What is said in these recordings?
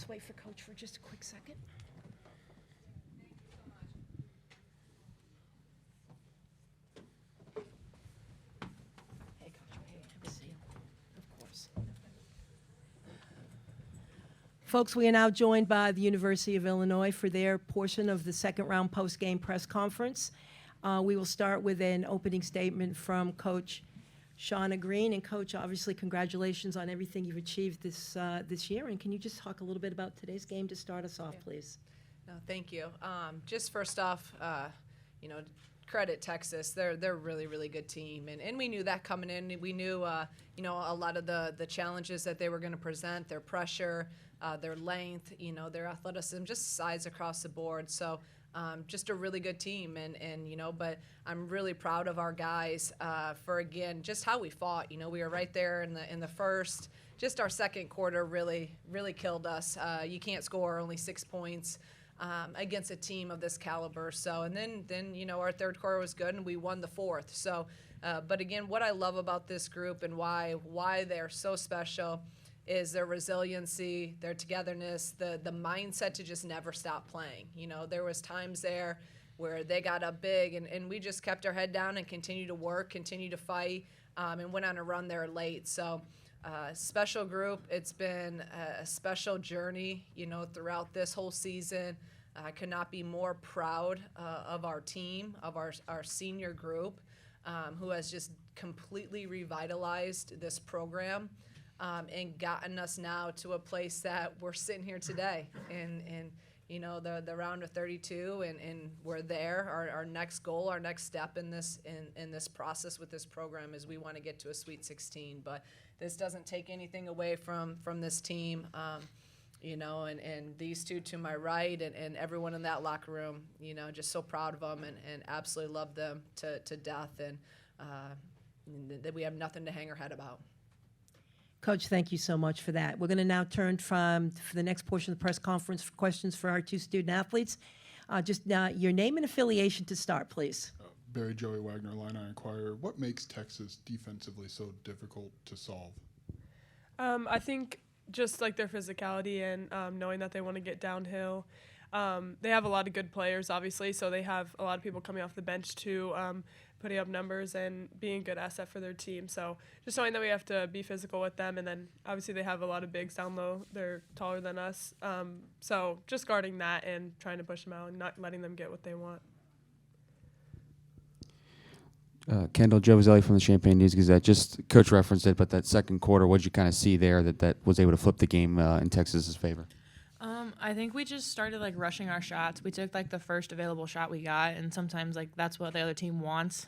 just wait for Coach for just a quick second. Hey, Coach. Hey, good to see you. Of course. Folks, we are now joined by the University of Illinois for their portion of the second-round post-game press conference. We will start with an opening statement from Coach Shauna Green. And Coach, obviously, congratulations on everything you've achieved this year. And can you just talk a little bit about today's game to start us off, please? No, thank you. Just first off, credit Texas. They're a really, really good team. And we knew that coming in. We knew, a lot of the challenges that they were going to present, their pressure, their length, their athleticism, just size across the board. So just a really good team. But I'm really proud of our guys for, again, just how we fought. We were right there in the first. Just our second quarter really, really killed us. You can't score only 6 points against a team of this caliber. So, and then our third quarter was good, and we won the fourth. So, but again, what I love about this group and why they're so special is their resiliency, their togetherness, the mindset to just never stop playing. There was times there where they got up big, and we just kept our head down and continued to work, continued to fight, and went on a run there late. So special group. It's been a special journey, throughout this whole season. I could not be more proud of our team, of our senior group, who has just completely revitalized this program. And gotten us now to a place that we're sitting here today, and the round of 32, and we're there. Our next goal, our next step in this process with this program is we want to get to a Sweet 16. But this doesn't take anything away from this team, and these two to my right, and everyone in that locker room, just so proud of them and absolutely love them to death, and that we have nothing to hang our head about. Coach, thank you so much for that. We're going to now turn for the next portion of the press conference for questions for our two student athletes. Just your name and affiliation to start, please. Barry Joey Wagner, Illini Inquirer. What makes Texas defensively so difficult to solve? I think just like their physicality and knowing that they want to get downhill. They have a lot of good players, obviously, so they have a lot of people coming off the bench too, putting up numbers and being a good asset for their team. So just knowing that we have to be physical with them, and then obviously they have a lot of bigs down low. They're taller than us. So just guarding that and trying to push them out and not letting them get what they want. Kendall Gioviselli from the Champaign News-Gazette. Just Coach referenced it, but that second quarter, what did you kind of see there that was able to flip the game in Texas's favor? I think we just started rushing our shots. We took the first available shot we got, and sometimes that's what the other team wants.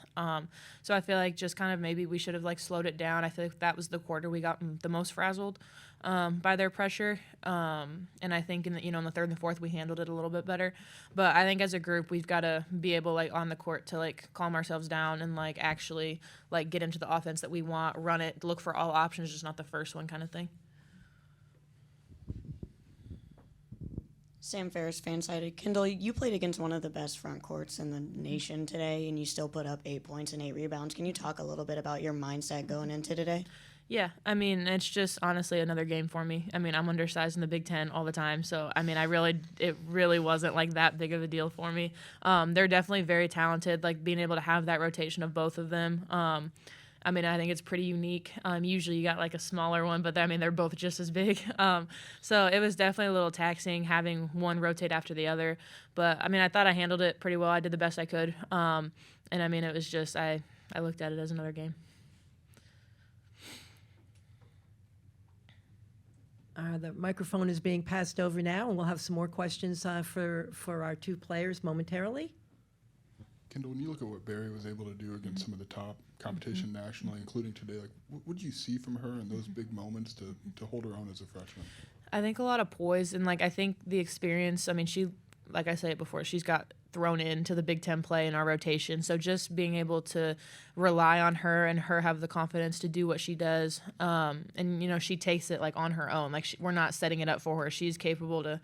So I feel just kind of maybe we should have slowed it down. I feel that was the quarter we got the most frazzled by their pressure. And I think in the third and the fourth we handled it a little bit better. But I think as a group we've got to be able on the court to calm ourselves down and actually get into the offense that we want, run it, look for all options, just not the first one kind of thing. Sam Ferris, Fansided. Kendall, you played against one of the best front courts in the nation today, and you still put up 8 points and 8 rebounds. Can you talk a little bit about your mindset going into today? Yeah, it's just honestly another game for me. I'm undersized in the Big Ten all the time, so it really wasn't that big of a deal for me. They're definitely very talented. Being able to have that rotation of both of them. I think it's pretty unique. Usually you got a smaller one, but they're both just as big. So it was definitely a little taxing having one rotate after the other. But I thought I handled it pretty well. I did the best I could. And it was just I looked at it as another game. The microphone is being passed over now, and we'll have some more questions for our two players momentarily. Kendall, when you look at what Barry was able to do against some of the top competition nationally, including today, what did you see from her in those big moments to hold her own as a freshman? I think a lot of poise, and I think the experience. She, like I said before, she's got thrown into the Big Ten play in our rotation. So just being able to rely on her and her have the confidence to do what she does. And, she takes it on her own. We're not setting it up for her. She's capable to,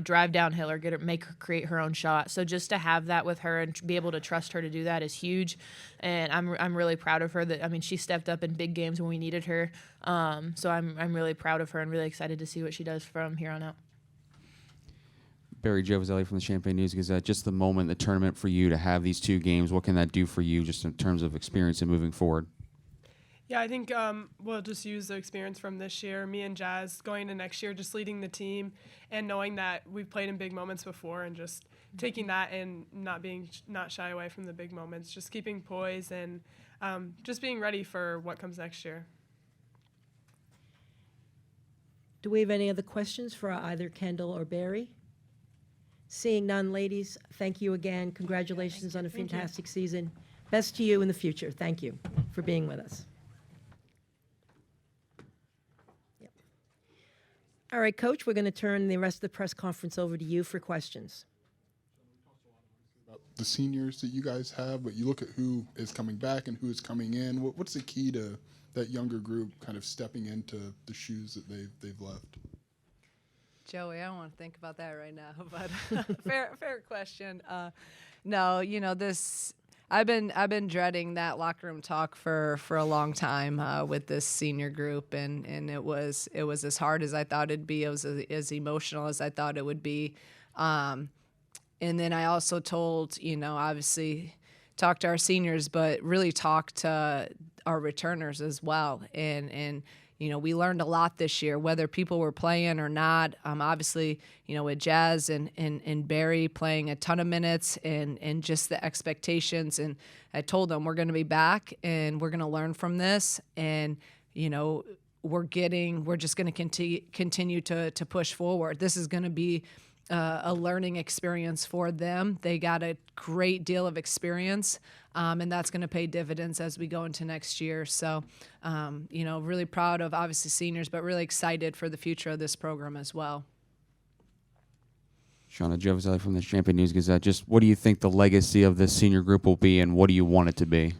drive downhill or make her create her own shot. So just to have that with her and be able to trust her to do that is huge. And I'm really proud of her that, she stepped up in big games when we needed her. So I'm really proud of her and really excited to see what she does from here on out. Barry Gioviselli from the Champaign News-Gazette. Just the moment, the tournament for you to have these 2 games, what can that do for you just in terms of experience and moving forward? Yeah, I think we'll just use the experience from this year, me and Jazz, going into next year, just leading the team and knowing that we've played in big moments before and just taking that and not shy away from the big moments, just keeping poise and just being ready for what comes next year. Do we have any other questions for either Kendall or Barry? Seeing none, ladies, thank you again. Congratulations on a fantastic season. Best to you in the future. Thank you for being with us. Yep. All right, Coach, we're going to turn the rest of the press conference over to you for questions. The seniors that you guys have, but you look at who is coming back and who is coming in. What's the key to that younger group kind of stepping into the shoes that they've left? Joey, I don't want to think about that right now, but fair question. No, you know, I've been dreading that locker room talk for a long time with this senior group, and it was as hard as I thought it'd be. It was as emotional as I thought it would be. And then I also told, you know, obviously talk to our seniors, but really talk to our returners as well. And you know, we learned a lot this year, whether people were playing or not. Obviously, you know, with Jazz and Barry playing a ton of minutes and just the expectations. And I told them we're going to be back and we're going to learn from this. And, you know, we're just going to continue to push forward. This is going to be a learning experience for them. They got a great deal of experience, and that's going to pay dividends as we go into next year. So, you know, really proud of obviously seniors, but really excited for the future of this program as well. Shauna Gioviselli from the Champaign News-Gazette. Just what do you think the legacy of this senior group will be, and what do you want it to be?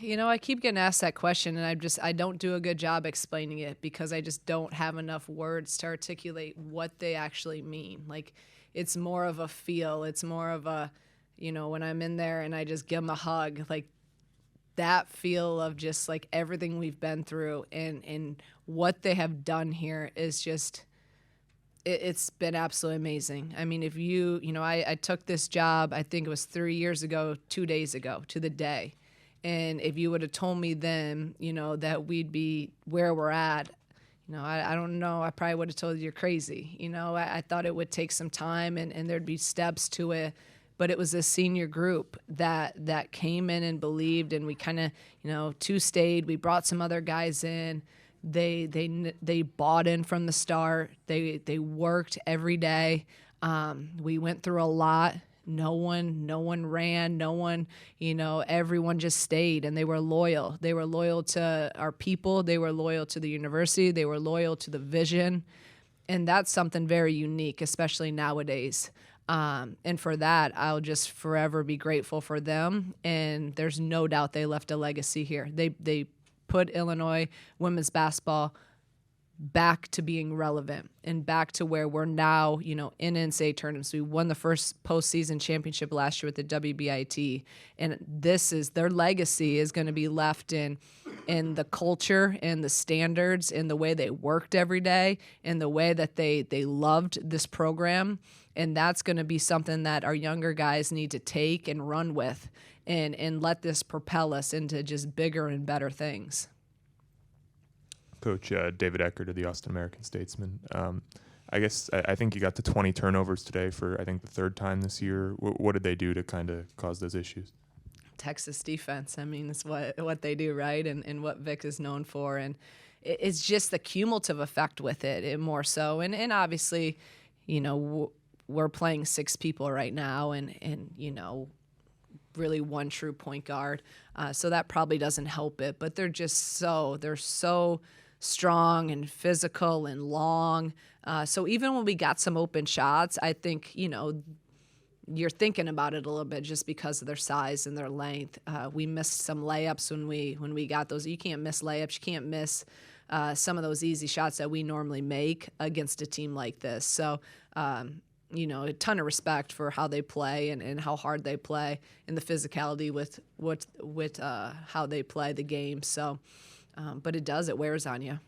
You know, I keep getting asked that question, and I don't do a good job explaining it because I just don't have enough words to articulate what they actually mean. Like, it's more of a feel. It's more of a, you know, when I'm in there and I just give them a hug, like that feel of just like everything we've been through and what they have done here is just, it's been absolutely amazing. I mean, if you know, I took this job, I think it was 3 years ago, 2 days ago to the day. And if you would have told me then, you know, that we'd be where we're at, you know, I don't know. I probably would have told you you're crazy. You know, I thought it would take some time and there'd be steps to it. But it was a senior group that came in and believed, and we kind of, you know, stayed. We brought some other guys in. They bought in from the start. They worked every day. We went through a lot. No one ran, no one, you know, everyone just stayed and they were loyal. They were loyal to our people. They were loyal to the university. They were loyal to the vision. And that's something very unique, especially nowadays. And for that, I'll just forever be grateful for them. And there's no doubt they left a legacy here. They put Illinois women's basketball back to being relevant and back to where we're now, you know, in NCAA tournaments. We won the first postseason championship last year with the WBIT, and their legacy is going to be left in the culture and the standards and the way they worked every day and the way that they loved this program. And that's going to be something that our younger guys need to take and run with and let this propel us into just bigger and better things. Coach David Eckert of the Austin American Statesman. I guess I think you got to 20 turnovers today for, I think, the third time this year. What did they do to kind of cause those issues? Texas defense. I mean, it's what they do, right? And what Vic is known for. And it's just the cumulative effect with it more so. And obviously, you know, we're playing 6 people right now and you know, really one true point guard. So that probably doesn't help it. But they're so strong and physical and long. So even when we got some open shots, I think, you know, you're thinking about it a little bit just because of their size and their length. We missed some layups when we got those. You can't miss layups. You can't miss some of those easy shots that we normally make against a team like this. So, you know, a ton of respect for how they play and how hard they play and the physicality with how they play the game. So, but it wears on you.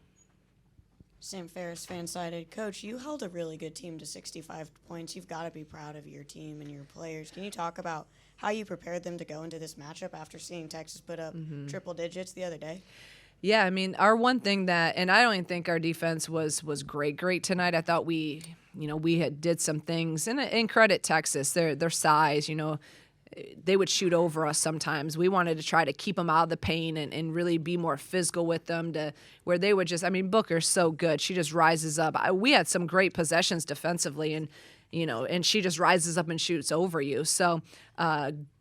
Sam Ferris, fan-sided. Coach, you held a really good team to 65 points. You've got to be proud of your team and your players. Can you talk about how you prepared them to go into this matchup after seeing Texas put up triple digits the other day? Yeah, I mean, our one thing that, and I don't even think our defense was great tonight. I thought we had did some things, and credit Texas, their size, they would shoot over us sometimes. We wanted to try to keep them out of the paint and really be more physical with them to where they would just, I mean, Booker's so good. She just rises up. We had some great possessions defensively, and she just rises up and shoots over you. So,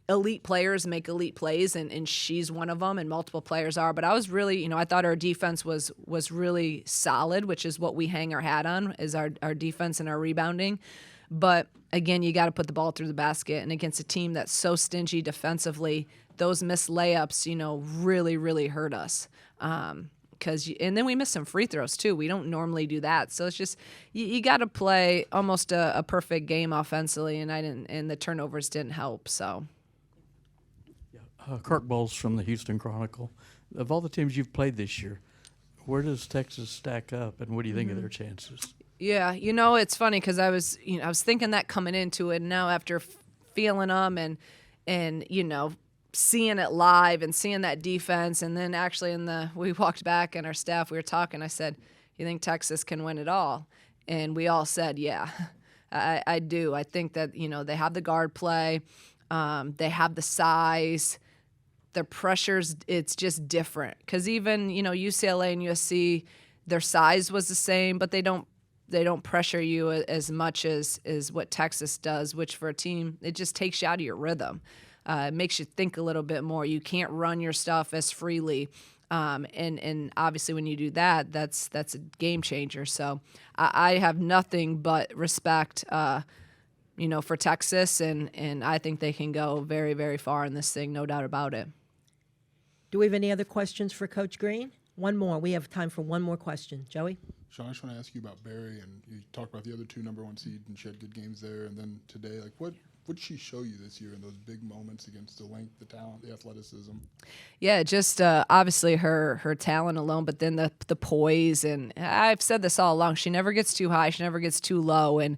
elite players make elite plays, and she's one of them, and multiple players are. But I was really, I thought our defense was really solid, which is what we hang our hat on, is our defense and our rebounding. But again, you got to put the ball through the basket, and against a team that's so stingy defensively, those missed layups, really, really hurt us. And then we missed some free throws too. We don't normally do that, so it's just you got to play almost a perfect game offensively, and the turnovers didn't help. So. Kirk Bowles from the Houston Chronicle. Of all the teams you've played this year, where does Texas stack up, and what do you think of their chances? Yeah, it's funny because I was thinking that coming into it, and now after feeling them and seeing it live and seeing that defense, and then actually we walked back and our staff, we were talking. I said, "You think Texas can win it all?" And we all said, "Yeah, I do. I think that they have the guard play, they have the size." Their pressures, it's just different. Because even, UCLA and USC, their size was the same, but they don't pressure you as much as what Texas does, which for a team, it just takes you out of your rhythm. It makes you think a little bit more. You can't run your stuff as freely. And obviously when you do that, that's a game changer. So I have nothing but respect for Texas, and I think they can go very, very far in this thing, no doubt about it. Do we have any other questions for Coach Green? One more. We have time for one more question. Joey? Sean, I just want to ask you about Barry, and you talked about the other two number one seeds, and she had good games there. And then today, what did she show you this year in those big moments against the length, the talent, the athleticism? Yeah, just obviously her talent alone, but then the poise. And I've said this all along. She never gets too high. She never gets too low. And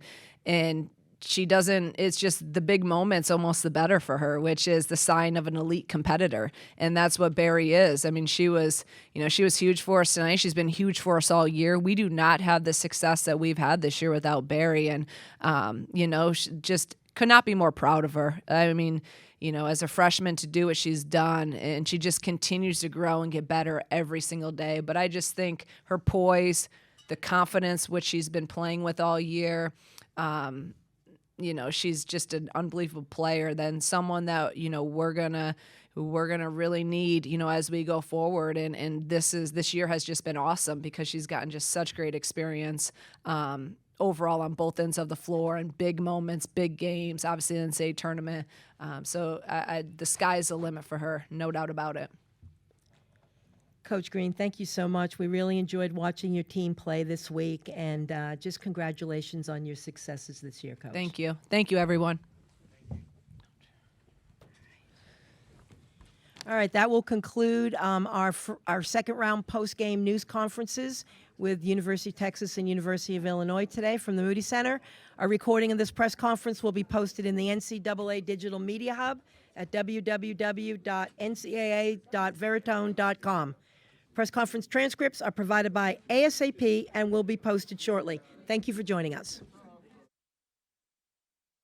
she doesn't, it's just the big moments almost the better for her, which is the sign of an elite competitor. And that's what Barry is. I mean, she was huge for us tonight. She's been huge for us all year. We do not have the success that we've had this year without Barry. And, just could not be more proud of her. I mean, as a freshman to do what she's done, and she just continues to grow and get better every single day. But I just think her poise, the confidence which she's been playing with all year, she's just an unbelievable player. Then someone that we're gonna really need as we go forward. And this year has just been awesome because she's gotten just such great experience overall on both ends of the floor, and big moments, big games, obviously the NCAA tournament. So the sky's the limit for her, no doubt about it. Coach Green, thank you so much. We really enjoyed watching your team play this week, and just congratulations on your successes this year, Coach. Thank you. Thank you, everyone. All right, that will conclude our second round post-game news conferences with University of Texas and University of Illinois today from the Moody Center. A recording of this press conference will be posted in the NCAA Digital Media Hub at www.ncaa.veritone.com. Press conference transcripts are provided by ASAP and will be posted shortly. Thank you for joining us.